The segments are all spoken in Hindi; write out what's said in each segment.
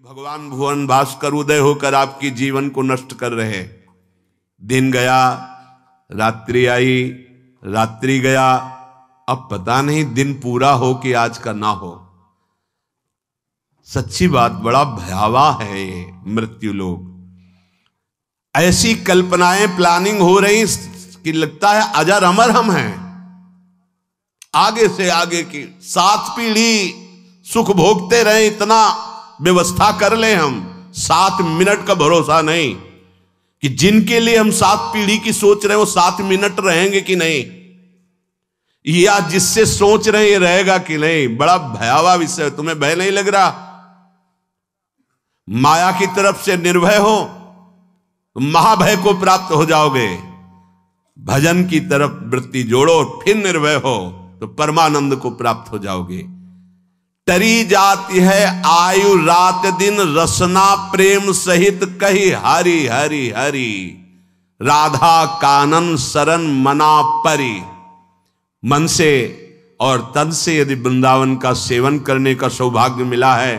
भगवान भुवन भास्कर उदय होकर आपकी जीवन को नष्ट कर रहे। दिन गया, रात्रि आई, रात्रि गया, अब पता नहीं दिन पूरा हो कि आज का ना हो। सच्ची बात, बड़ा भयावह है ये मृत्यु लोग। ऐसी कल्पनाएं प्लानिंग हो रही कि लगता है अजर अमर हम हैं। आगे से आगे की 7 पीढ़ी सुख भोगते रहे, इतना व्यवस्था कर ले हम। 7 मिनट का भरोसा नहीं कि जिनके लिए हम 7 पीढ़ी की सोच रहे हैं वो 7 मिनट रहेंगे कि नहीं, या जिससे सोच रहे हैं ये रहेगा कि नहीं। बड़ा भयावह विषय। तुम्हें भय नहीं लग रहा? माया की तरफ से निर्भय हो तो महाभय को प्राप्त हो जाओगे। भजन की तरफ वृत्ति जोड़ो, फिर निर्भय हो तो परमानंद को प्राप्त हो जाओगे। टरी जाती है आयु रात दिन, रसना प्रेम सहित कही हरि हरि हरि। राधा कानन शरण मना परी। मन से और तन से यदि वृंदावन का सेवन करने का सौभाग्य मिला है,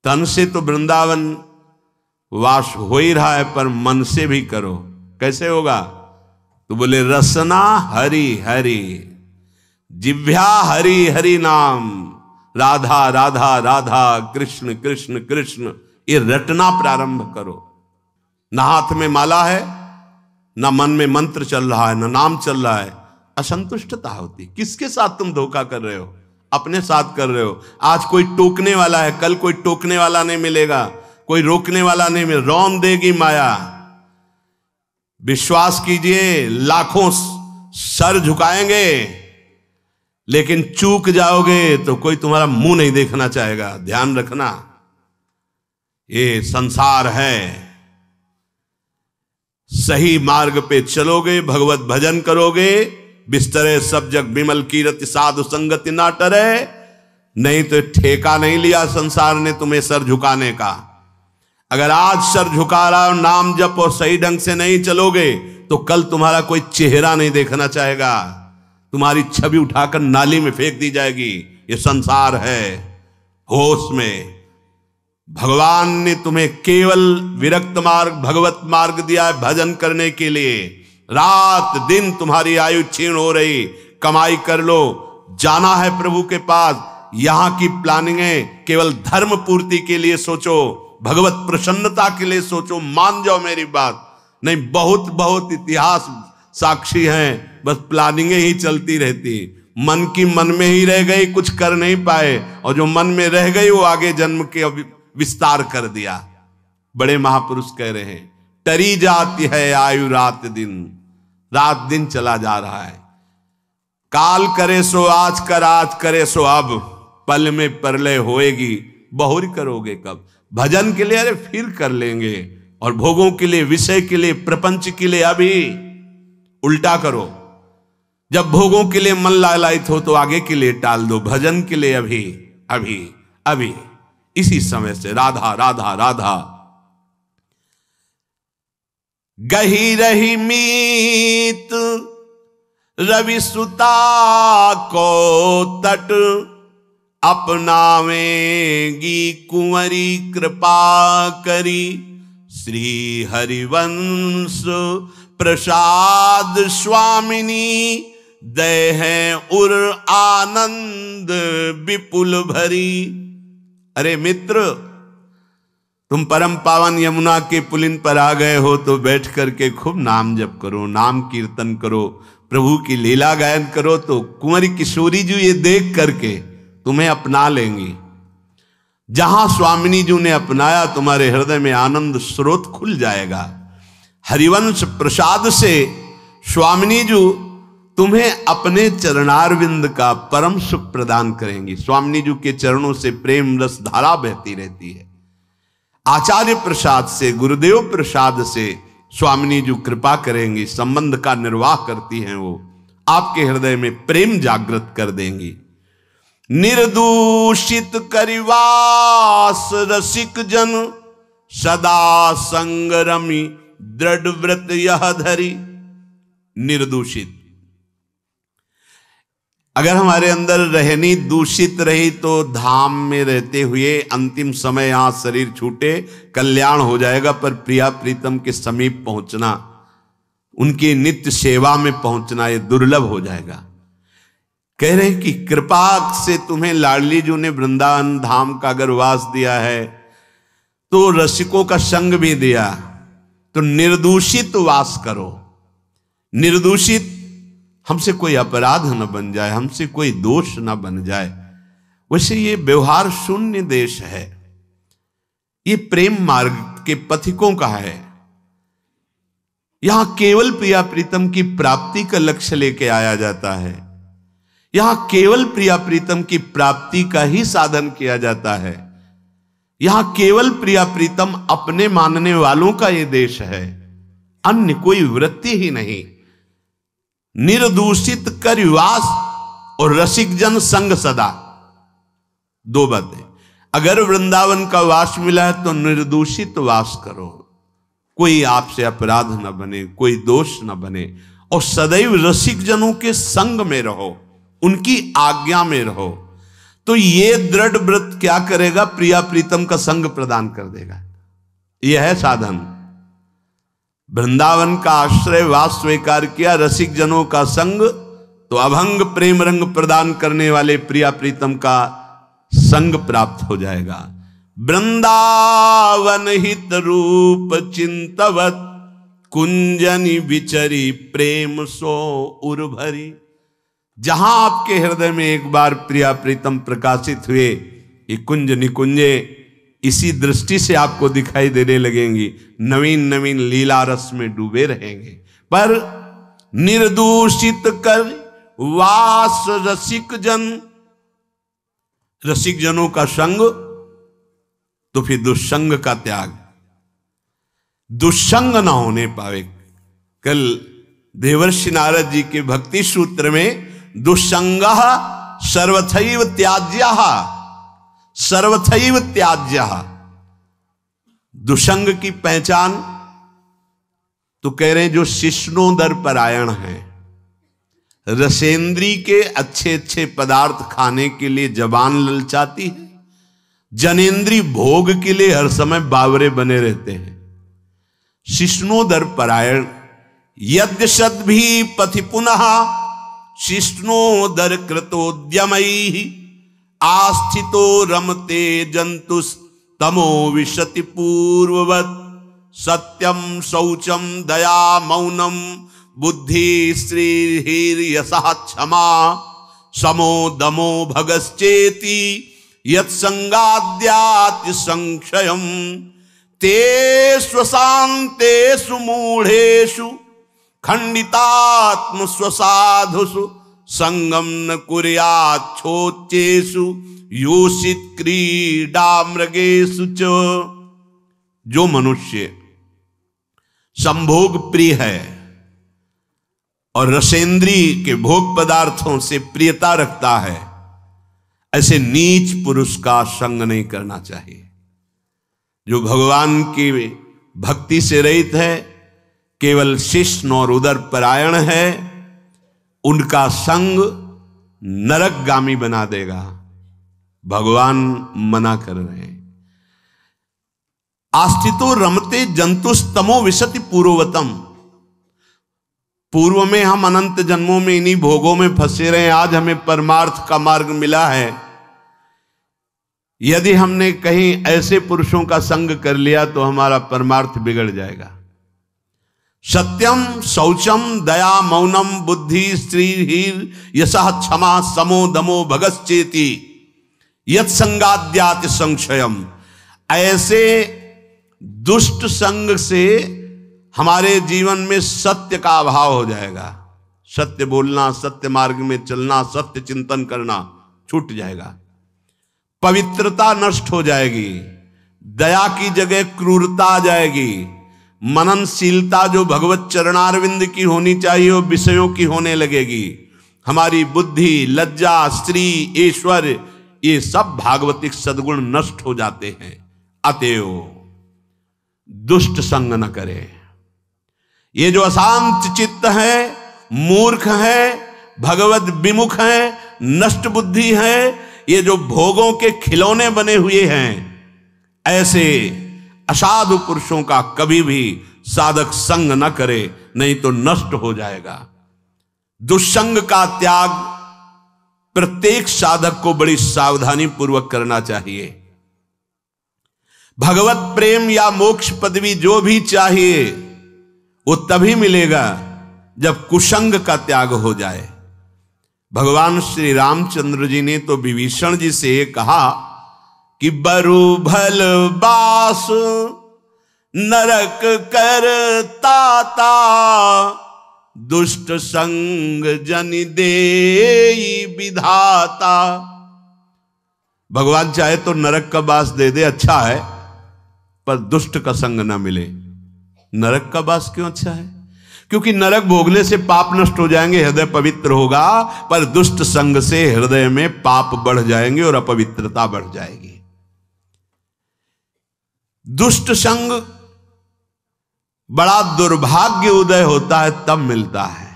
तन से तो वृंदावन वास हो ही रहा है, पर मन से भी करो। कैसे होगा? तो बोले रसना हरि हरि, जिह्वा हरि हरि नाम, राधा राधा राधा, कृष्ण कृष्ण कृष्ण, ये रटना प्रारंभ करो। ना हाथ में माला है, ना मन में मंत्र चल रहा है, ना नाम चल रहा है, असंतुष्टता होती। किसके साथ तुम धोखा कर रहे हो? अपने साथ कर रहे हो। आज कोई टोकने वाला है, कल कोई टोकने वाला नहीं मिलेगा, कोई रोकने वाला नहीं मिलेगा। रौन देगी माया। विश्वास कीजिए, लाखों सर झुकाएंगे, लेकिन चूक जाओगे तो कोई तुम्हारा मुंह नहीं देखना चाहेगा। ध्यान रखना, ये संसार है। सही मार्ग पे चलोगे, भगवत भजन करोगे, बिस्तरे सब जग विमल कीरति, साधु संगति ना टरे। नहीं तो ठेका नहीं लिया संसार ने तुम्हें सर झुकाने का। अगर आज सर झुका रहा हो, नाम जप और सही ढंग से नहीं चलोगे तो कल तुम्हारा कोई चेहरा नहीं देखना चाहेगा। तुम्हारी छवि उठाकर नाली में फेंक दी जाएगी। ये संसार है। होश में। भगवान ने तुम्हें केवल विरक्त मार्ग, भगवत मार्ग दिया है भजन करने के लिए। रात दिन तुम्हारी आयु क्षीण हो रही, कमाई कर लो, जाना है प्रभु के पास। यहां की प्लानिंग है केवल धर्म पूर्ति के लिए सोचो, भगवत प्रसन्नता के लिए सोचो। मान जाओ मेरी बात। नहीं, बहुत बहुत इतिहास साक्षी हैं, बस प्लानिंगें ही चलती रहती। मन की मन में ही रह गई, कुछ कर नहीं पाए, और जो मन में रह गई वो आगे जन्म के विस्तार कर दिया। बड़े महापुरुष कह रहे हैं, टरी जाती है आयु रात दिन। रात दिन चला जा रहा है। काल करे सो आज कर, आज करे सो अब, पल में परलय होएगी, बहुरी करोगे कब। भजन के लिए अरे फिर कर लेंगे, और भोगों के लिए, विषय के लिए, प्रपंच के लिए अभी। उल्टा करो, जब भोगों के लिए मन लालायित हो तो आगे के लिए टाल दो। भजन के लिए अभी अभी अभी, इसी समय से। राधा राधा राधा। गही रही मीत रवि सुता को तट, अपनावेगी कुंवरी कृपा करी। श्री हरिवंश प्रसाद स्वामिनी, दय है उर आनंद विपुल भरी। अरे मित्र, तुम परम पावन यमुना के पुलिन पर आ गए हो तो बैठ करके खूब नाम जप करो, नाम कीर्तन करो, प्रभु की लीला गायन करो, तो कुंवरी किशोरी जी ये देख करके तुम्हें अपना लेंगी। जहां स्वामिनी जी ने अपनाया, तुम्हारे हृदय में आनंद स्रोत खुल जाएगा। हरिवंश प्रसाद से स्वामिनी जी तुम्हें अपने चरणारविंद का परम सुख प्रदान करेंगी। स्वामिनी जी के चरणों से प्रेम रस धारा बहती रहती है। आचार्य प्रसाद से, गुरुदेव प्रसाद से स्वामिनी जी कृपा करेंगी, संबंध का निर्वाह करती हैं। वो आपके हृदय में प्रेम जागृत कर देंगी। निर्दूषित करिवास रसिक जन, सदा संगरमी दृढ़ व्रत यह धरी। निर्दूषित, अगर हमारे अंदर रहनी दूषित रही तो धाम में रहते हुए अंतिम समय यहां शरीर छूटे कल्याण हो जाएगा, पर प्रिया प्रीतम के समीप पहुंचना, उनकी नित्य सेवा में पहुंचना ये दुर्लभ हो जाएगा। कह रहे कि कृपा से तुम्हें लाडली जी ने वृंदावन धाम का अगर वास दिया है तो रसिकों का संग भी दिया, तो निर्दूषित वास करो। निर्दूषित, हमसे कोई अपराध न बन जाए, हमसे कोई दोष न बन जाए। वैसे ये व्यवहार शून्य देश है, ये प्रेम मार्ग के पथिकों का है। यहां केवल प्रिया प्रीतम की प्राप्ति का लक्ष्य लेके आया जाता है, यहां केवल प्रिया प्रीतम की प्राप्ति का ही साधन किया जाता है, यहां केवल प्रिया प्रीतम अपने मानने वालों का ये देश है, अन्य कोई वृत्ति ही नहीं। निर्दूषित कर वास और रसिक जन संग सदा, दो बातें। अगर वृंदावन का वास मिला है तो निर्दूषित वास करो, कोई आपसे अपराध न बने, कोई दोष न बने, और सदैव रसिक जनों के संग में रहो, उनकी आज्ञा में रहो। तो ये दृढ़ व्रत क्या करेगा? प्रिया प्रीतम का संग प्रदान कर देगा। यह है साधन। वृंदावन का आश्रय वास स्वीकार किया, रसिक जनों का संग, तो अभंग प्रेम रंग प्रदान करने वाले प्रिया प्रीतम का संग प्राप्त हो जाएगा। वृंदावन हित रूप चिंतवत कुंजनी विचरी प्रेम सो उर्भरी। जहां आपके हृदय में एक बार प्रिया प्रीतम प्रकाशित हुए, ये कुंज निकुंजे इसी दृष्टि से आपको दिखाई देने लगेंगी, नवीन नवीन लीला रस में डूबे रहेंगे। पर निर्दूषित कर वास रसिक जन, रसिक जनों का संग, तो फिर दुष्संग का त्याग, दुष्संग ना होने पावे। कल देवर्षि नारद जी के भक्ति सूत्र में दुष्संगः सर्वथैव त्याज्यः, सर्वथैव त्याज्यः, दुष्संग की पहचान तो कह रहे हैं जो शिष्णोदर परायण है, रसेंद्री के अच्छे अच्छे पदार्थ खाने के लिए जबान ललचाती है, जनेन्द्री भोग के लिए हर समय बावरे बने रहते हैं। शिष्णोदर परायण, यद्यशद भी पथि पुनः शिष्णोदर कृतोद्यमैः आस्थितो रमते जंतुस्तमो विशति पूर्ववत् सत्यम शौचम दया मौनम बुद्धि श्रीर्यशः क्षमा समो दमो भगश्चेति यत्संगाद्याति संक्षयम् ते स्वशान्तेषु मूढ़ेषु खंडितात्म स्वसाधुषु संगम न कुर्याच्छोच्चेषु योषित क्रीडा मृगेषु च। जो मनुष्य संभोग प्रिय है और रसेंद्री के भोग पदार्थों से प्रियता रखता है, ऐसे नीच पुरुष का संग नहीं करना चाहिए। जो भगवान की भक्ति से रहित है, केवल शिष्ण और उदर परायण है, उनका संग नरकगामी बना देगा। भगवान मना कर रहे हैं। आस्थितो रमते जंतुस्तमो विशति पूर्ववतम। पूर्व में हम अनंत जन्मों में इन्हीं भोगों में फंसे रहे, आज हमें परमार्थ का मार्ग मिला है। यदि हमने कहीं ऐसे पुरुषों का संग कर लिया तो हमारा परमार्थ बिगड़ जाएगा। सत्यम शौचम दया मौनम बुद्धि श्रीर् यशः क्षमा समो दमो भगश्चेति यत्संगाद्याति संक्षयम। ऐसे दुष्ट संग से हमारे जीवन में सत्य का अभाव हो जाएगा। सत्य बोलना, सत्य मार्ग में चलना, सत्य चिंतन करना छूट जाएगा। पवित्रता नष्ट हो जाएगी, दया की जगह क्रूरता आ जाएगी, मननशीलता जो भगवत चरणारविंद की होनी चाहिए वो विषयों की होने लगेगी। हमारी बुद्धि, लज्जा, स्त्री, ईश्वर, ये सब भागवतिक सद्गुण नष्ट हो जाते हैं। अतएव दुष्ट संग न करे। ये जो अशांत चित्त है, मूर्ख है, भगवत विमुख हैं, नष्ट बुद्धि है, ये जो भोगों के खिलौने बने हुए हैं, ऐसे असाधु पुरुषों का कभी भी साधक संग न करे, नहीं तो नष्ट हो जाएगा। दुष्संग का त्याग प्रत्येक साधक को बड़ी सावधानी पूर्वक करना चाहिए। भगवत प्रेम या मोक्ष पदवी जो भी चाहिए वो तभी मिलेगा जब कुसंग का त्याग हो जाए। भगवान श्री रामचंद्र जी ने तो विभीषण जी से कहा कि बरु भल बास नरक कर ताता, दुष्ट संग जन देई विधाता। भगवान चाहे तो नरक का बास दे दे, अच्छा है, पर दुष्ट का संग ना मिले। नरक का बास क्यों अच्छा है? क्योंकि नरक भोगने से पाप नष्ट हो जाएंगे, हृदय पवित्र होगा, पर दुष्ट संग से हृदय में पाप बढ़ जाएंगे और अपवित्रता बढ़ जाएगी। दुष्ट संग बड़ा दुर्भाग्य उदय होता है तब मिलता है,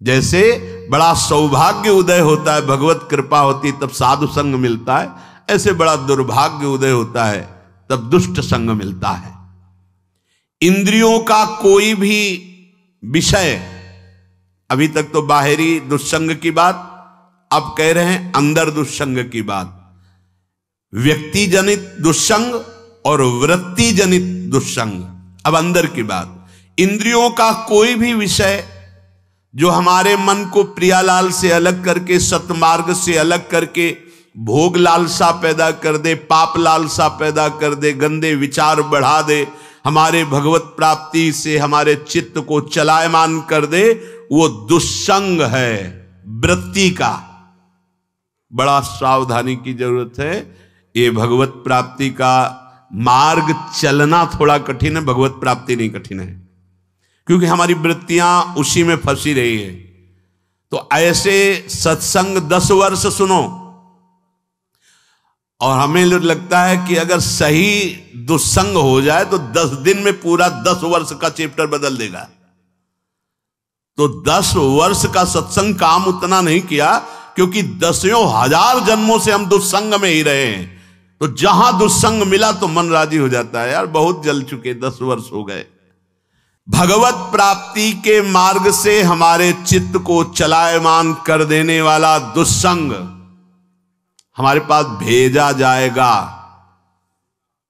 जैसे बड़ा सौभाग्य उदय होता है, भगवत कृपा होती तब साधु संग मिलता है, ऐसे बड़ा दुर्भाग्य उदय होता है तब दुष्ट संग मिलता है। इंद्रियों का कोई भी विषय, अभी तक तो बाहरी दुष्संग की बात, अब कह रहे हैं अंदर दुष्संग की बात। व्यक्ति जनित दुष्संग और वृत्ति जनित दुष्संग, अब अंदर की बात। इंद्रियों का कोई भी विषय जो हमारे मन को प्रियालाल से अलग करके, सतमार्ग से अलग करके भोग लालसा पैदा कर दे, पाप लालसा पैदा कर दे, गंदे विचार बढ़ा दे, हमारे भगवत प्राप्ति से हमारे चित्त को चलायमान कर दे, वो दुष्संग है वृत्ति का। बड़ा सावधानी की जरूरत है। ये भगवत प्राप्ति का मार्ग चलना थोड़ा कठिन है, भगवत प्राप्ति नहीं कठिन है, क्योंकि हमारी वृत्तियां उसी में फंसी रही है। तो ऐसे सत्संग 10 वर्ष सुनो, और हमें लगता है कि अगर सही दुस्संग हो जाए तो 10 दिन में पूरा 10 वर्ष का चैप्टर बदल देगा। तो 10 वर्ष का सत्संग काम उतना नहीं किया, क्योंकि 10,000 जन्मों से हम दुस्संग में ही रहे हैं। तो जहां दुस्संग मिला तो मन राजी हो जाता है, यार बहुत जल चुके, 10 वर्ष हो गए। भगवत प्राप्ति के मार्ग से हमारे चित्त को चलायमान कर देने वाला दुस्संग हमारे पास भेजा जाएगा।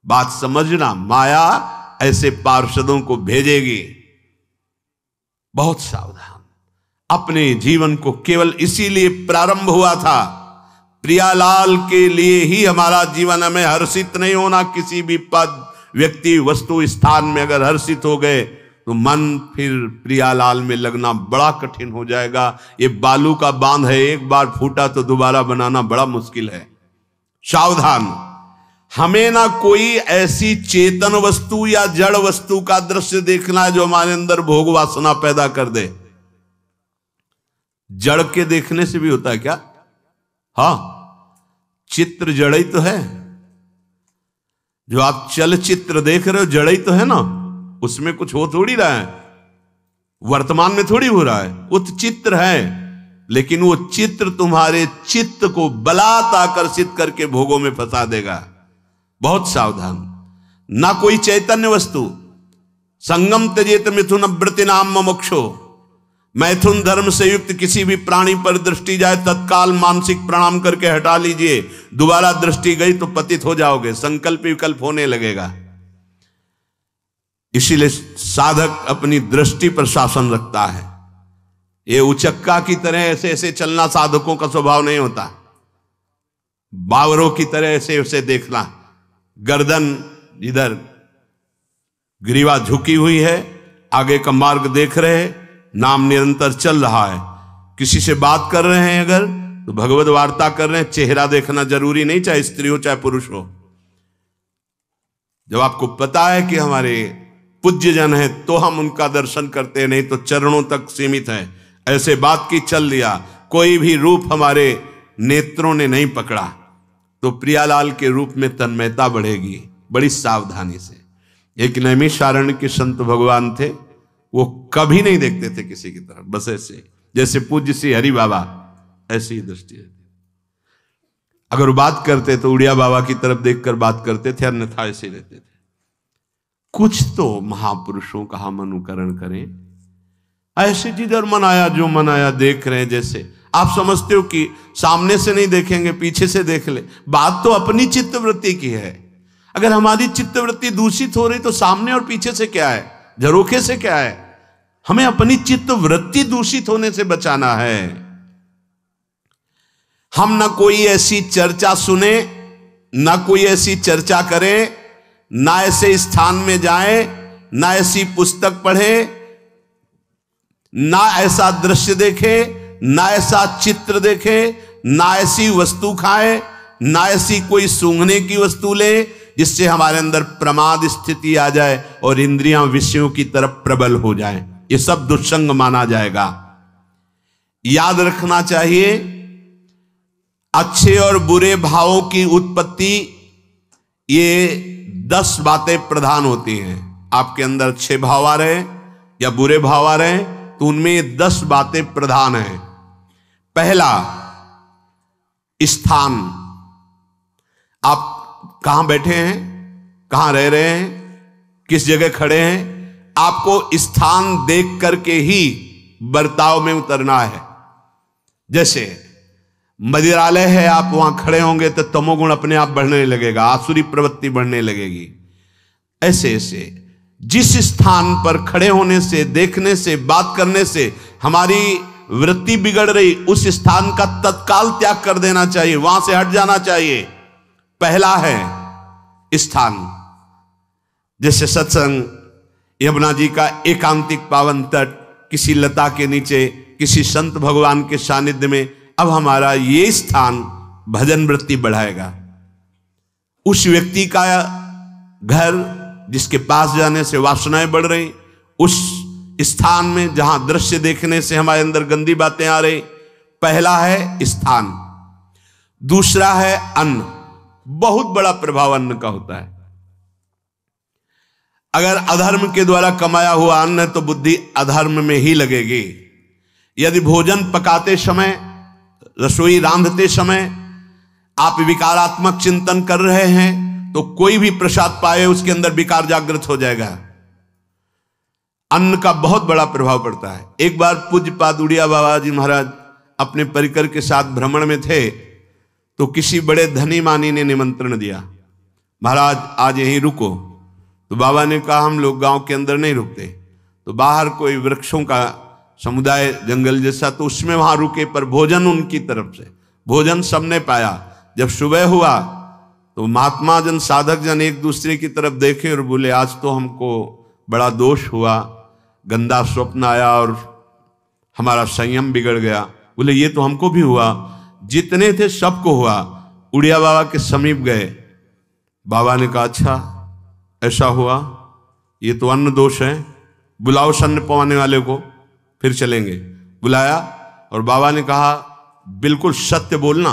बात समझना, माया ऐसे पार्षदों को भेजेगी। बहुत सावधान। अपने जीवन को केवल इसीलिए प्रारंभ हुआ था, प्रियालाल के लिए ही हमारा जीवन। हमें हर्षित नहीं होना, किसी भी पद, व्यक्ति, वस्तु, स्थान में अगर हर्षित हो गए तो मन फिर प्रियालाल में लगना बड़ा कठिन हो जाएगा। ये बालू का बांध है, एक बार फूटा तो दोबारा बनाना बड़ा मुश्किल है। सावधान। हमें ना कोई ऐसी चेतन वस्तु या जड़ वस्तु का दृश्य देखना है जो हमारे अंदर भोग वासना पैदा कर दे। जड़ के देखने से भी होता है क्या? हाँ, चित्र जड़ ही तो है। जो आप चलचित्र देख रहे हो जड़ ही तो है ना, उसमें कुछ हो थोड़ी रहा है, वर्तमान में थोड़ी हो रहा है, वो तो चित्र है। लेकिन वो चित्र तुम्हारे चित्त को बलात् आकर्षित करके भोगों में फंसा देगा। बहुत सावधान। ना कोई चैतन्य वस्तु। संगम त्यजेत मिथुन वृत्ति नाम मोक्षो। मैथुन धर्म से युक्त किसी भी प्राणी पर दृष्टि जाए तत्काल मानसिक प्रणाम करके हटा लीजिए। दोबारा दृष्टि गई तो पतित हो जाओगे, संकल्प विकल्प होने लगेगा। इसीलिए साधक अपनी दृष्टि पर शासन रखता है। ये उचक्का की तरह ऐसे ऐसे चलना साधकों का स्वभाव नहीं होता। बावरों की तरह ऐसे ऐसे देखना, गर्दन इधर, ग्रीवा झुकी हुई है, आगे का मार्ग देख रहे हैं, नाम निरंतर चल रहा है। किसी से बात कर रहे हैं अगर तो भगवत वार्ता कर रहे हैं, चेहरा देखना जरूरी नहीं, चाहे स्त्री हो चाहे पुरुष हो। जब आपको पता है कि हमारे पूज्य जन है तो हम उनका दर्शन करते हैं, नहीं तो चरणों तक सीमित है। ऐसे बात की चल लिया, कोई भी रूप हमारे नेत्रों ने नहीं पकड़ा तो प्रियालाल के रूप में तन्मयता बढ़ेगी। बड़ी सावधानी से। एक नैमिषारण्य के संत भगवान थे, वो कभी नहीं देखते थे किसी की तरफ, बस ऐसे जैसे पूज्य श्री हरि बाबा ऐसी ही दृष्टि है। अगर वो बात करते तो उड़िया बाबा की तरफ देखकर बात करते थे, अन्यथा ऐसे ही रहते थे। कुछ तो महापुरुषों का हम अनुकरण करें। ऐसे जिधर मन आया जो मन आया देख रहे हैं। जैसे आप समझते हो कि सामने से नहीं देखेंगे पीछे से देख ले, बात तो अपनी चित्तवृत्ति की है। अगर हमारी चित्तवृत्ति दूषित हो रही तो सामने और पीछे से क्या है, झरोखे से क्या है। हमें अपनी चित्तवृत्ति दूषित होने से बचाना है। हम ना कोई ऐसी चर्चा सुने, ना कोई ऐसी चर्चा करें, ना ऐसे स्थान में जाएं, ना ऐसी पुस्तक पढ़े, ना ऐसा दृश्य देखे, ना ऐसा चित्र देखे, ना ऐसी वस्तु खाए, ना ऐसी कोई सूंघने की वस्तु ले जिससे हमारे अंदर प्रमाद स्थिति आ जाए और इंद्रियां विषयों की तरफ प्रबल हो जाएं। ये सब दुष्संग माना जाएगा। याद रखना चाहिए, अच्छे और बुरे भावों की उत्पत्ति, ये 10 बातें प्रधान होती हैं। आपके अंदर अच्छे भाव आ रहे या बुरे भाव आ रहे हैं तो उनमें 10 बातें प्रधान हैं। पहला, स्थान। आप कहां बैठे हैं, कहां रह रहे हैं, किस जगह खड़े हैं, आपको स्थान देख करके ही बर्ताव में उतरना है। जैसे मदिरालय है, आप वहां खड़े होंगे तो तमोगुण अपने आप बढ़ने लगेगा, आसुरी प्रवृत्ति बढ़ने लगेगी। ऐसे ऐसे जिस स्थान पर खड़े होने से, देखने से, बात करने से हमारी वृत्ति बिगड़ रही, उस स्थान का तत्काल त्याग कर देना चाहिए, वहां से हट जाना चाहिए। पहला है स्थान। जैसे सत्संग, यमुना जी का एकांतिक पावन तट, किसी लता के नीचे, किसी संत भगवान के सानिध्य में, अब हमारा ये स्थान भजन वृत्ति बढ़ाएगा। उस व्यक्ति का घर जिसके पास जाने से वासनाएं बढ़ रही, उस स्थान में जहां दृश्य देखने से हमारे अंदर गंदी बातें आ रही, पहला है स्थान। दूसरा है अन्न। बहुत बड़ा प्रभाव अन्न का होता है। अगर अधर्म के द्वारा कमाया हुआ अन्न है तो बुद्धि अधर्म में ही लगेगी। यदि भोजन पकाते समय, रसोई रांधते समय आप विकारात्मक चिंतन कर रहे हैं तो कोई भी प्रसाद पाए उसके अंदर विकार जागृत हो जाएगा। अन्न का बहुत बड़ा प्रभाव पड़ता है। एक बार पूज्यपाद उड़िया बाबा जी महाराज अपने परिकर के साथ भ्रमण में थे तो किसी बड़े धनी मानी ने निमंत्रण दिया, महाराज आज यहीं रुको। तो बाबा ने कहा हम लोग गांव के अंदर नहीं रुकते, तो बाहर कोई वृक्षों का समुदाय, जंगल जैसा, तो उसमें वहां रुके, पर भोजन उनकी तरफ से, भोजन सबने पाया। जब सुबह हुआ तो महात्मा जन, साधक जन एक दूसरे की तरफ देखे और बोले आज तो हमको बड़ा दोष हुआ, गंदा स्वप्न आया और हमारा संयम बिगड़ गया। बोले ये तो हमको भी हुआ, जितने थे सबको हुआ। उड़िया बाबा के समीप गए, बाबा ने कहा अच्छा ऐसा हुआ, ये तो अन्न दोष है, बुलाओ सन्न पवाने वाले को, फिर चलेंगे। बुलाया और बाबा ने कहा बिल्कुल सत्य बोलना,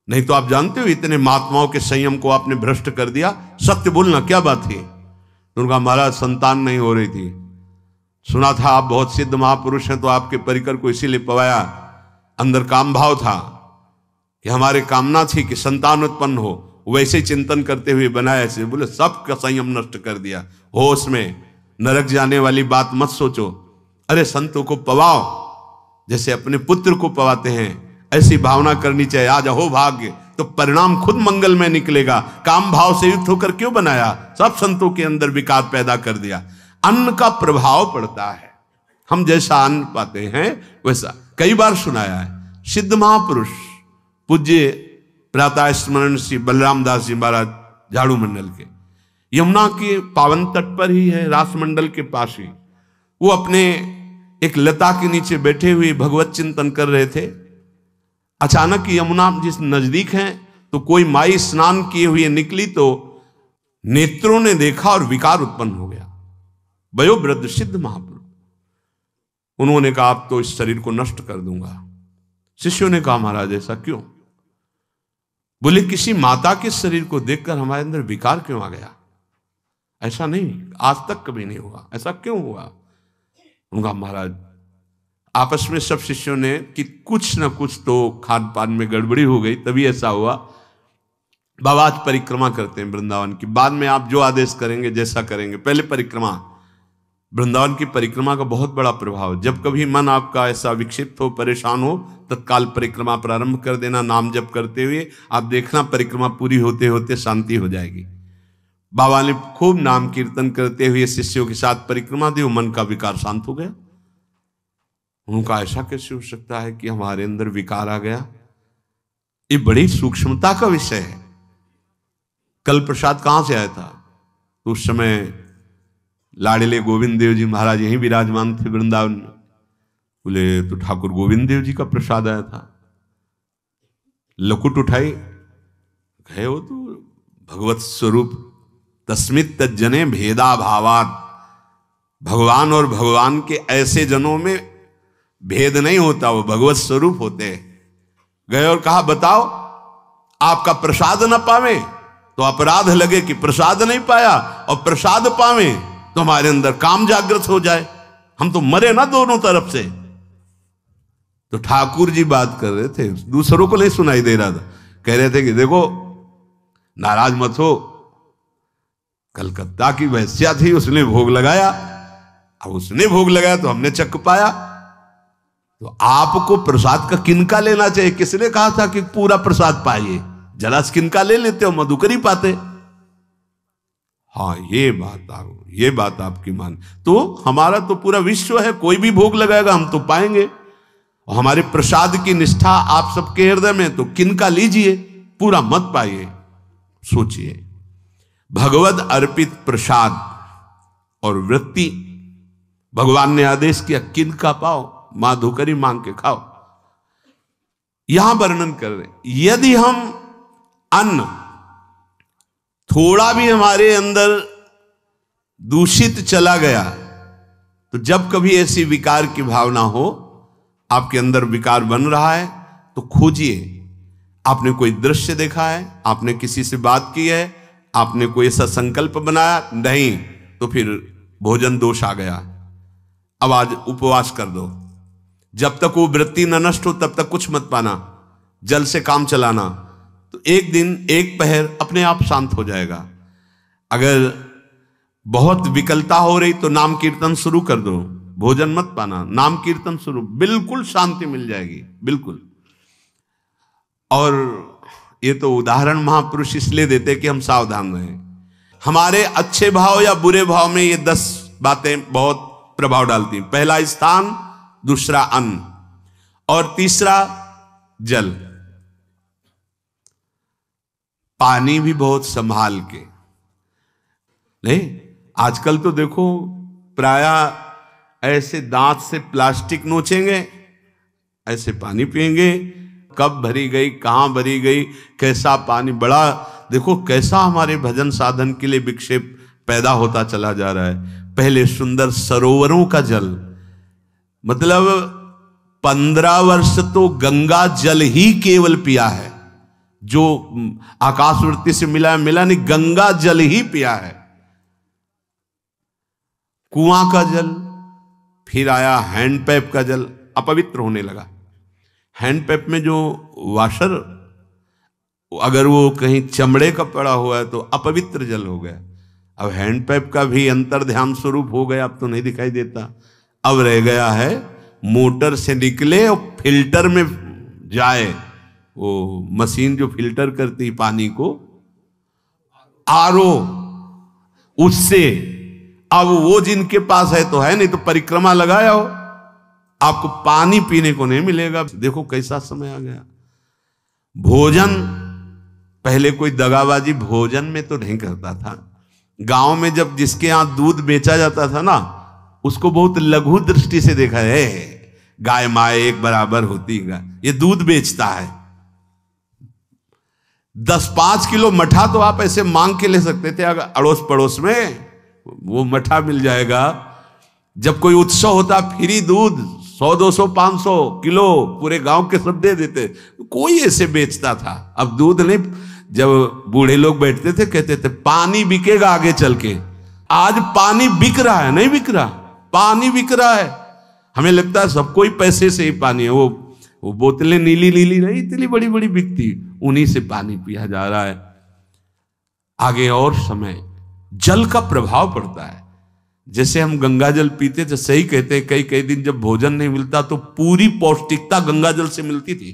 नहीं तो आप जानते हो इतने महात्माओं के संयम को आपने भ्रष्ट कर दिया, सत्य बोलना क्या बात थी। उनका महाराज संतान नहीं हो रही थी, सुना था आप बहुत सिद्ध महापुरुष हैं तो आपके परिकर को इसीलिए पवाया, अंदर काम भाव था कि हमारे कामना थी कि संतान उत्पन्न हो, वैसे चिंतन करते हुए बनाया से। बोले सबका संयम नष्ट कर दिया, होश में, नरक जाने वाली बात मत सोचो। अरे संतों को पवाओ जैसे अपने पुत्र को पवाते हैं, ऐसी भावना करनी चाहिए। आज हो भाग्य तो परिणाम खुद मंगल में निकलेगा। काम भाव से युक्त होकर क्यों बनाया, सब संतों के अंदर विकार पैदा कर दिया। अन्न का प्रभाव पड़ता है, हम जैसा अन्न पाते हैं वैसा। कई बार सुनाया है, सिद्ध महापुरुष पूज्य प्रातः स्मरण श्री बलराम दास जी महाराज झाड़ू मंडल के, यमुना के पावन तट पर ही है, रास मंडल के पास ही, वो अपने एक लता के नीचे बैठे हुए भगवत चिंतन कर रहे थे। अचानक यमुना जिस नजदीक है तो कोई माई स्नान किए हुए निकली तो नेत्रों ने देखा और विकार उत्पन्न हो गया। वयोवृद्ध सिद्ध महापुरुष, उन्होंने कहा आप तो इस शरीर को नष्ट कर दूंगा। शिष्यों ने कहा महाराज ऐसा क्यों? बोले किसी माता के शरीर को देखकर हमारे अंदर विकार क्यों आ गया? ऐसा नहीं, आज तक कभी नहीं हुआ, ऐसा क्यों हुआ? उनका महाराज आपस में सब शिष्यों ने कि कुछ न कुछ तो खान पान में गड़बड़ी हो गई, तभी ऐसा हुआ। बाबा आज परिक्रमा करते हैं वृंदावन की, बाद में आप जो आदेश करेंगे जैसा करेंगे, पहले परिक्रमा। वृंदावन की परिक्रमा का बहुत बड़ा प्रभाव, जब कभी मन आपका ऐसा विक्षिप्त हो, परेशान हो, तत्काल परिक्रमा प्रारंभ कर देना, नाम जप करते हुए। आप देखना परिक्रमा पूरी होते होते शांति हो जाएगी। बाबा ने खूब नाम कीर्तन करते हुए शिष्यों के साथ परिक्रमा दी, मन का विकार शांत हो गया। उनका ऐसा कैसे हो सकता है कि हमारे अंदर विकार आ गया? ये बड़ी सूक्ष्मता का विषय है। कल प्रसाद कहां से आया था? तो उस समय लाड़िले गोविंद देव जी महाराज यहीं विराजमान थे वृंदावन में। बोले तो ठाकुर गोविंद देव जी का प्रसाद आया था। लकुट उठाई, गए हो तो भगवत स्वरूप तस्मित तज्जने भेदा भावात। भगवान और भगवान के ऐसे जनों में भेद नहीं होता, वो भगवत स्वरूप होते हैं। गए और कहा बताओ, आपका प्रसाद न पावे तो अपराध लगे कि प्रसाद नहीं पाया, और प्रसाद पावे तो हमारे अंदर काम जागृत हो जाए, हम तो मरे ना दोनों तरफ से। तो ठाकुर जी बात कर रहे थे, दूसरों को नहीं सुनाई दे रहा था। कह रहे थे कि देखो नाराज मत हो, कलकत्ता की वैश्या थी, उसने भोग लगाया, अब उसने भोग लगाया तो हमने चख पाया, तो आपको प्रसाद का किनका लेना चाहिए? किसने कहा था कि पूरा प्रसाद पाइए? जरा किनका ले लेते हो, मधुकरी पाते। हाँ ये बात आपकी मान। तो हमारा तो पूरा विश्व है, कोई भी भोग लगाएगा हम तो पाएंगे। और हमारे प्रसाद की निष्ठा आप सबके हृदय में, तो किनका लीजिए, पूरा मत पाइए। सोचिए, भगवद अर्पित प्रसाद और वृत्ति, भगवान ने आदेश किया किनका पाओ, माधुकरी मांग के खाओ। यहां वर्णन कर रहे, यदि हम अन्न थोड़ा भी हमारे अंदर दूषित चला गया, तो जब कभी ऐसी विकार की भावना हो, आपके अंदर विकार बन रहा है, तो खोजिए। आपने कोई दृश्य देखा है, आपने किसी से बात की है, आपने कोई ऐसा संकल्प बनाया, नहीं, तो फिर भोजन दोष आ गया। अब आज उपवास कर दो, जब तक वो वृत्ति न नष्ट हो तब तक कुछ मत पाना, जल से काम चलाना, तो एक दिन एक पहर अपने आप शांत हो जाएगा। अगर बहुत विकलता हो रही तो नाम कीर्तन शुरू कर दो, भोजन मत पाना, नाम कीर्तन शुरू, बिल्कुल शांति मिल जाएगी, बिल्कुल। और ये तो उदाहरण महापुरुष इसलिए देते कि हम सावधान रहें। हमारे अच्छे भाव या बुरे भाव में ये 10 बातें बहुत प्रभाव डालती हैं। पहला स्थान, दूसरा अन्न, और तीसरा जल। पानी भी बहुत संभाल के। नहीं, आजकल तो देखो प्रायः ऐसे दांत से प्लास्टिक नोचेंगे, ऐसे पानी पिएंगे, कब भरी गई, कहां भरी गई, कैसा पानी। बड़ा देखो कैसा हमारे भजन साधन के लिए विक्षेप पैदा होता चला जा रहा है। पहले सुंदर सरोवरों का जल, मतलब 15 वर्ष तो गंगा जल ही केवल पिया है, जो आकाशवृत्ति से मिला नहीं, गंगा जल ही पिया है। कुआं का जल, फिर आया हैंडपैप का जल, अपवित्र होने लगा। हैंडपैप में जो वाशर, अगर वो कहीं चमड़े का पड़ा हुआ है तो अपवित्र जल हो गया। अब हैंडपैप का भी अंतर ध्यान स्वरूप हो गया, अब तो नहीं दिखाई देता। अब रह गया है मोटर से निकले और फिल्टर में जाए, वो मशीन जो फिल्टर करती पानी को, आरओ, उससे। अब वो जिनके पास है तो है, नहीं तो परिक्रमा लगाया हो, आपको पानी पीने को नहीं मिलेगा। देखो कैसा समय आ गया। भोजन, पहले कोई दगाबाजी भोजन में तो नहीं करता था। गांव में जब जिसके यहां दूध बेचा जाता था ना, उसको बहुत लघु दृष्टि से देखा है, गाय माए एक बराबर होती है, ये दूध बेचता है। 10-5 किलो मठा तो आप ऐसे मांग के ले सकते थे, अगर अड़ोस पड़ोस में वो मठा मिल जाएगा। जब कोई उत्सव होता, फ्री दूध 100, 200, 500 किलो पूरे गांव के सब दे देते, कोई ऐसे बेचता था। अब दूध नहीं, जब बूढ़े लोग बैठते थे कहते थे पानी बिकेगा आगे चल के। आज पानी बिक रहा है, नहीं बिक रहा, पानी बिक रहा है। हमें लगता है सबको ही पैसे से ही पानी है, वो बोतलें नीली नीली नहीं, इतनी बड़ी बड़ी बिकती, उन्हीं से पानी पिया जा रहा है। आगे और समय जल का प्रभाव पड़ता है। जैसे हम गंगा जल पीते थे, सही कहते हैं, कई कई दिन जब भोजन नहीं मिलता तो पूरी पौष्टिकता गंगा जल से मिलती थी।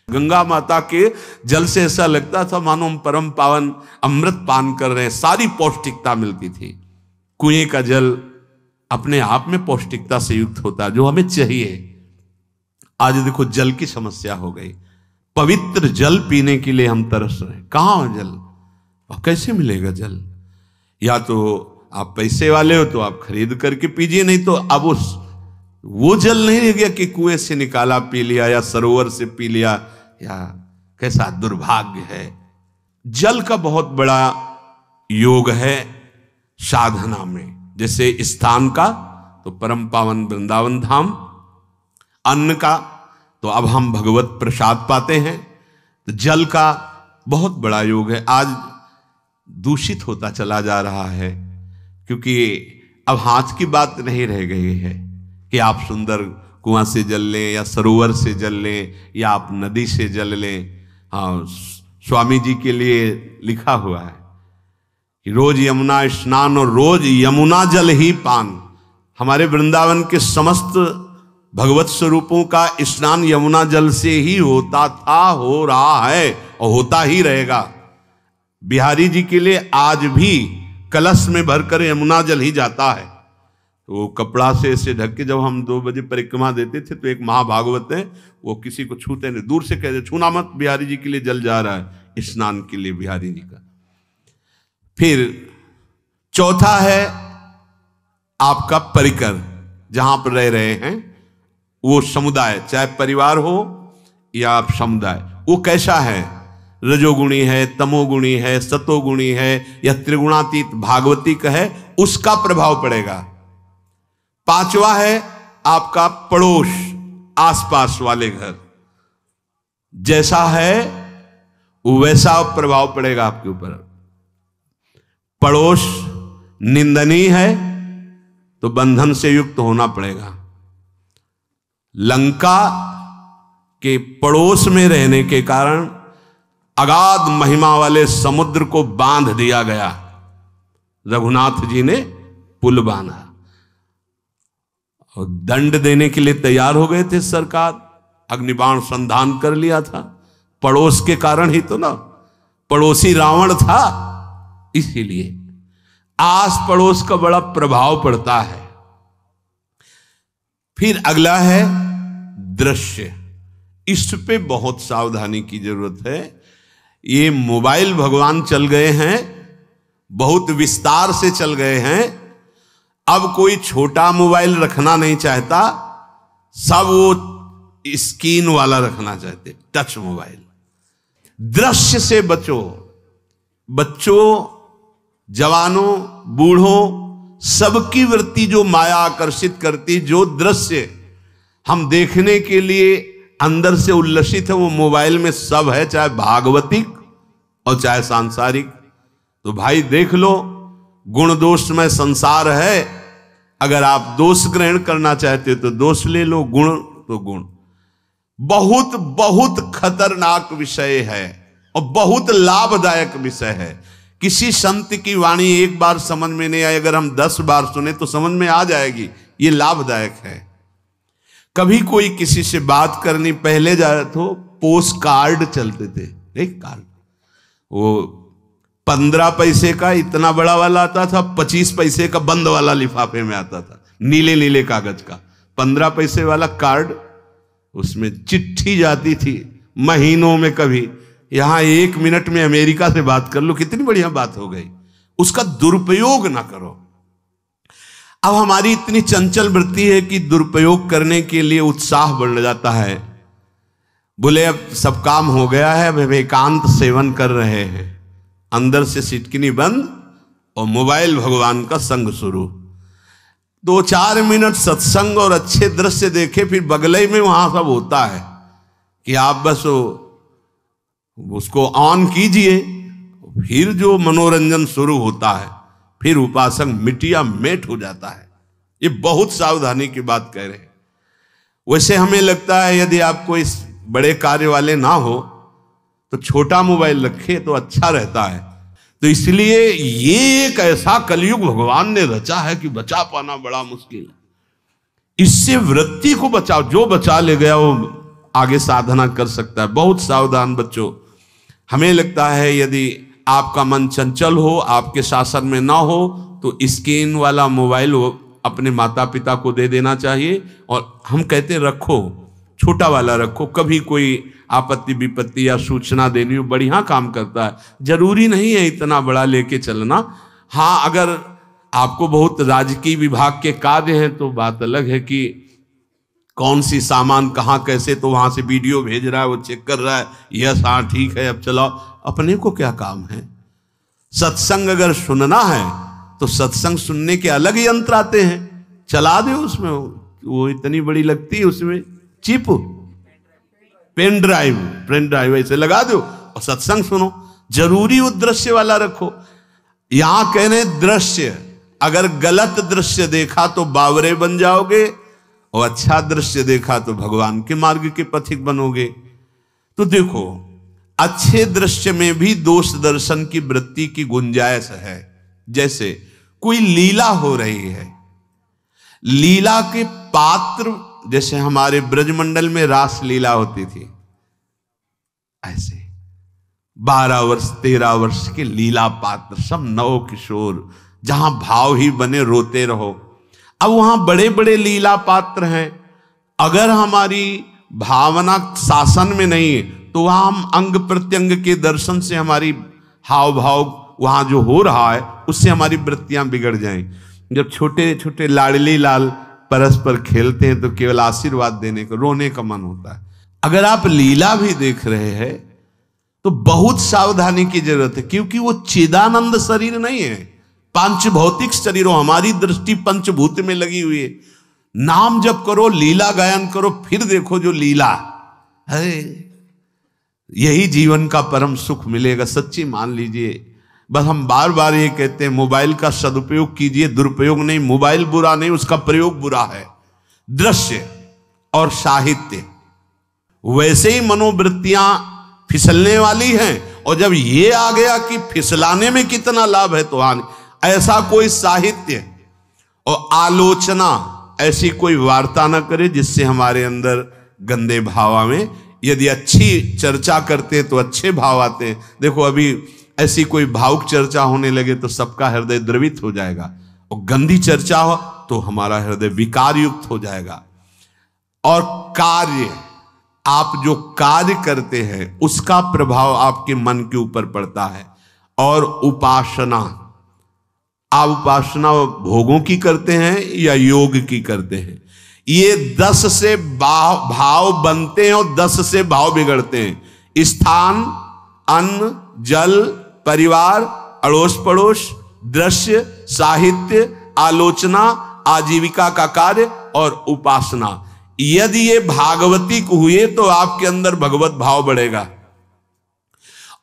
गंगा माता के जल से ऐसा लगता था मानो हम परम पावन अमृत पान कर रहे हैं, सारी पौष्टिकता मिलती थी। कुएं का जल अपने आप में पौष्टिकता से युक्त होता है, जो हमें चाहिए। आज देखो जल की समस्या हो गई, पवित्र जल पीने के लिए हम तरस रहे हैं। कहाँ हो जल, और कैसे मिलेगा जल? या तो आप पैसे वाले हो तो आप खरीद करके पीजिए, नहीं तो अब वो जल नहीं रह गया कि कुएं से निकाला पी लिया या सरोवर से पी लिया, या कैसा दुर्भाग्य है। जल का बहुत बड़ा योग है साधना में। जैसे स्थान का तो परम पावन वृंदावन धाम, अन्न का तो अब हम भगवत प्रसाद पाते हैं, तो जल का बहुत बड़ा योग है। आज दूषित होता चला जा रहा है, क्योंकि अब हाथ की बात नहीं रह गई है कि आप सुंदर कुआं से जल लें या सरोवर से जल लें या आप नदी से जल लें। हाँ, स्वामी जी के लिए लिखा हुआ है कि रोज यमुना स्नान और रोज यमुना जल ही पान। हमारे वृंदावन के समस्त भगवत स्वरूपों का स्नान यमुना जल से ही होता था, हो रहा है और होता ही रहेगा। बिहारी जी के लिए आज भी कलश में भरकर यमुना जल ही जाता है। तो वो कपड़ा से ऐसे ढक के, जब हम 2 बजे परिक्रमा देते थे तो एक महाभागवत है, वो किसी को छूते नहीं, दूर से कहते छूना मत, बिहारी जी के लिए जल जा रहा है स्नान के लिए बिहारी जी का। फिर चौथा है आपका परिकर, जहां पर रह रहे हैं वो समुदाय, चाहे परिवार हो या आप समुदाय, वो कैसा है, रजोगुणी है, तमोगुणी है, सतोगुणी है या त्रिगुणातीत भागवतिक है, उसका प्रभाव पड़ेगा। पांचवा है आपका पड़ोस, आसपास वाले घर, जैसा है वैसा प्रभाव पड़ेगा आपके ऊपर। पड़ोस निंदनीय है तो बंधन से युक्त होना पड़ेगा। लंका के पड़ोस में रहने के कारण अगाध महिमा वाले समुद्र को बांध दिया गया, रघुनाथ जी ने पुल बांधा और दंड देने के लिए तैयार हो गए थे सरकार, अग्निबाण संधान कर लिया था, पड़ोस के कारण ही तो ना, पड़ोसी रावण था। इसीलिए आस पड़ोस का बड़ा प्रभाव पड़ता है। फिर अगला है दृश्य, इस पे बहुत सावधानी की जरूरत है। ये मोबाइल भगवान चल गए हैं, बहुत विस्तार से चल गए हैं। अब कोई छोटा मोबाइल रखना नहीं चाहता, सब वो स्क्रीन वाला रखना चाहते, टच मोबाइल। दृश्य से बचो, बच्चों, जवानों, बूढ़ों, सबकी वृत्ति जो माया आकर्षित करती, जो दृश्य हम देखने के लिए अंदर से उल्लसित है, वो मोबाइल में सब है, चाहे भागवतिक और चाहे सांसारिक। तो भाई देख लो, गुण दोष में संसार है। अगर आप दोष ग्रहण करना चाहते हो तो दोष ले लो, गुण तो गुण। बहुत बहुत खतरनाक विषय है और बहुत लाभदायक विषय है। किसी संत की वाणी एक बार समझ में नहीं आई, अगर हम 10 बार सुने तो समझ में आ जाएगी, ये लाभदायक है। कभी कोई किसी से बात करनी, पहले जाए तो पोस्ट कार्ड चलते थे, एक कार्ड, वो 15 पैसे का इतना बड़ा वाला आता था, 25 पैसे का बंद वाला लिफाफे में आता था, नीले नीले कागज का 15 पैसे वाला कार्ड। उसमें चिट्ठी जाती थी महीनों में, कभी यहां 1 मिनट में अमेरिका से बात कर लो, कितनी बढ़िया बात हो गई। उसका दुरुपयोग ना करो। अब हमारी इतनी चंचल वृत्ति है कि दुरुपयोग करने के लिए उत्साह बढ़ जाता है। बोले अब सब काम हो गया है, अब एकांत सेवन कर रहे हैं, अंदर से सिटकिनी बंद और मोबाइल भगवान का संग शुरू। 2-4 मिनट सत्संग और अच्छे दृश्य देखे, फिर बगले में वहां सब होता है कि आप बस उसको ऑन कीजिए, फिर जो मनोरंजन शुरू होता है, फिर उपासक मिटिया मेट हो जाता है। ये बहुत सावधानी की बात कह रहे हैं। वैसे हमें लगता है यदि आपको इस बड़े कार्य वाले ना हो तो छोटा मोबाइल रखे तो अच्छा रहता है। तो इसलिए ये एक ऐसा कलयुग भगवान ने रचा है कि बचा पाना बड़ा मुश्किल है। इससे वृत्ति को बचाओ, जो बचा ले गया वो आगे साधना कर सकता है। बहुत सावधान बच्चों, हमें लगता है यदि आपका मन चंचल हो, आपके शासन में ना हो, तो स्क्रीन वाला मोबाइल अपने माता पिता को दे देना चाहिए। और हम कहते रखो, छोटा वाला रखो, कभी कोई आपत्ति विपत्ति या सूचना देनी हो बढ़िया काम करता है। जरूरी नहीं है इतना बड़ा लेके चलना। हाँ, अगर आपको बहुत राजकीय विभाग के कार्य हैं तो बात अलग है कि कौन सी सामान कहाँ कैसे, तो वहां से वीडियो भेज रहा है, वो चेक कर रहा है, यस हाँ ठीक है अब चलाओ। अपने को क्या काम है? सत्संग अगर सुनना है तो सत्संग सुनने के अलग यंत्र आते हैं, चला दो उसमें। वो इतनी बड़ी लगती है, उसमें चिप पेन ड्राइव ऐसे लगा दो और सत्संग सुनो। जरूरी वो दृश्य वाला रखो। यहां कहने दृश्य, अगर गलत दृश्य देखा तो बावरे बन जाओगे और अच्छा दृश्य देखा तो भगवान के मार्ग के पथिक बनोगे। तो देखो, अच्छे दृश्य में भी दोष दर्शन की वृत्ति की गुंजाइश है। जैसे कोई लीला हो रही है, लीला के पात्र, जैसे हमारे ब्रजमंडल में रास लीला होती थी, ऐसे 12 वर्ष 13 वर्ष के लीला पात्र, सब नव किशोर, जहां भाव ही बने रोते रहो। अब वहां बड़े बड़े लीला पात्र हैं, अगर हमारी भावना शासन में नहीं है तो वहां हम अंग प्रत्यंग के दर्शन से हमारी हाव भाव वहां जो हो रहा है उससे हमारी वृत्तियां बिगड़ जाएं। जब छोटे छोटे लाडली लाल परस्पर खेलते हैं तो केवल आशीर्वाद देने को, रोने का मन होता है। अगर आप लीला भी देख रहे हैं तो बहुत सावधानी की जरूरत है, क्योंकि वो चिदानंद शरीर नहीं है, पांच भौतिक शरीर। हमारी दृष्टि पंचभूत में लगी हुई है। नाम जप करो, लीला गायन करो, फिर देखो जो लीला है, यही जीवन का परम सुख मिलेगा। सच्ची मान लीजिए। बस हम बार बार ये कहते हैं, मोबाइल का सदुपयोग कीजिए, दुरुपयोग नहीं। मोबाइल बुरा नहीं, उसका प्रयोग बुरा है। दृश्य और साहित्य, वैसे ही मनोवृत्तियां फिसलने वाली हैं। और जब ये आ गया कि फिसलाने में कितना लाभ है तो हानि, ऐसा कोई साहित्य और आलोचना, ऐसी कोई वार्ता ना करे जिससे हमारे अंदर गंदे भाव आवे। यदि अच्छी चर्चा करते तो अच्छे भाव आते हैं। देखो, अभी ऐसी कोई भावुक चर्चा होने लगे तो सबका हृदय द्रवित हो जाएगा, और गंदी चर्चा हो तो हमारा हृदय विकार युक्त हो जाएगा। और कार्य, आप जो कार्य करते हैं उसका प्रभाव आपके मन के ऊपर पड़ता है। और उपासना, आप उपासना भोगों की करते हैं या योग की करते हैं? ये 10 से भाव बनते हैं और 10 से भाव बिगड़ते हैं। स्थान, अन्न, जल, परिवार, अड़ोस पड़ोस, दृश्य, साहित्य, आलोचना, आजीविका का कार्य और उपासना। यदि ये भागवतिक हुए तो आपके अंदर भगवत भाव बढ़ेगा,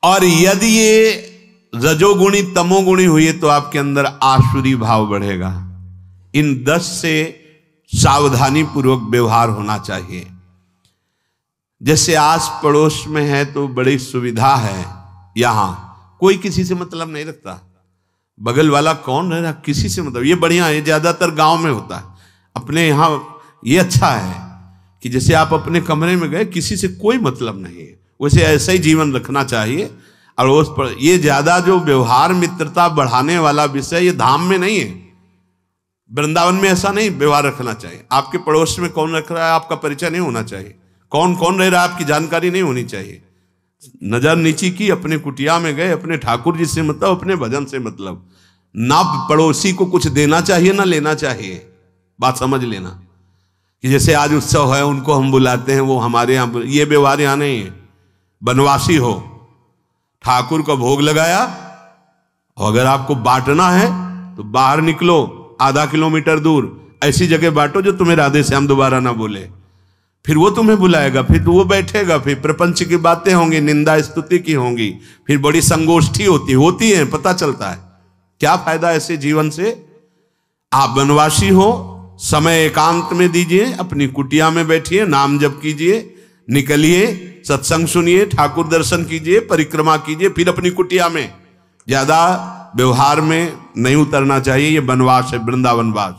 और यदि ये रजोगुणी तमोगुणी हुए तो आपके अंदर आसुरी भाव बढ़ेगा। इन 10 से सावधानी पूर्वक व्यवहार होना चाहिए। जैसे आस पड़ोस में है तो बड़ी सुविधा है, यहां कोई किसी से मतलब नहीं रखता, बगल वाला कौन रह रहा किसी से मतलब, ये बढ़िया है। ज्यादातर गांव में होता है। अपने यहाँ ये अच्छा है कि जैसे आप अपने कमरे में गए, किसी से कोई मतलब नहीं है, वैसे ऐसा ही जीवन रखना चाहिए। अड़ोस पर ये ज्यादा जो व्यवहार मित्रता बढ़ाने वाला विषय, ये धाम में नहीं है। वृंदावन में ऐसा नहीं व्यवहार रखना चाहिए। आपके पड़ोस में कौन रख रहा है आपका परिचय नहीं होना चाहिए, कौन कौन रह रहा है आपकी जानकारी नहीं होनी चाहिए। नजर नीची की, अपने कुटिया में गए, अपने ठाकुर जी से मतलब, अपने भजन से मतलब। ना पड़ोसी को कुछ देना चाहिए ना लेना चाहिए। बात समझ लेना कि जैसे आज उत्सव है, उनको हम बुलाते हैं, वो हमारे यहाँ, ये व्यवहार यहाँ नहीं है। बनवासी हो, ठाकुर का भोग लगाया, और अगर आपको बांटना है तो बाहर निकलो, आधा किलोमीटर दूर ऐसी जगह बांटो जो तुम्हें राधे श्याम दोबारा ना बोले। फिर वो तुम्हें बुलाएगा, फिर वो बैठेगा, फिर प्रपंच की बातें होंगी, निंदा स्तुति की होंगी, फिर बड़ी संगोष्ठी होती है, पता चलता है। क्या फायदा ऐसे जीवन से? आप वनवासी हो, समय एकांत में दीजिए, अपनी कुटिया में बैठिए, नाम जप कीजिए, निकलिए, सत्संग सुनिए, ठाकुर दर्शन कीजिए, परिक्रमा कीजिए, फिर अपनी कुटिया में। ज्यादा व्यवहार में नहीं उतरना चाहिए, ये वनवास है, वृंदावनवास।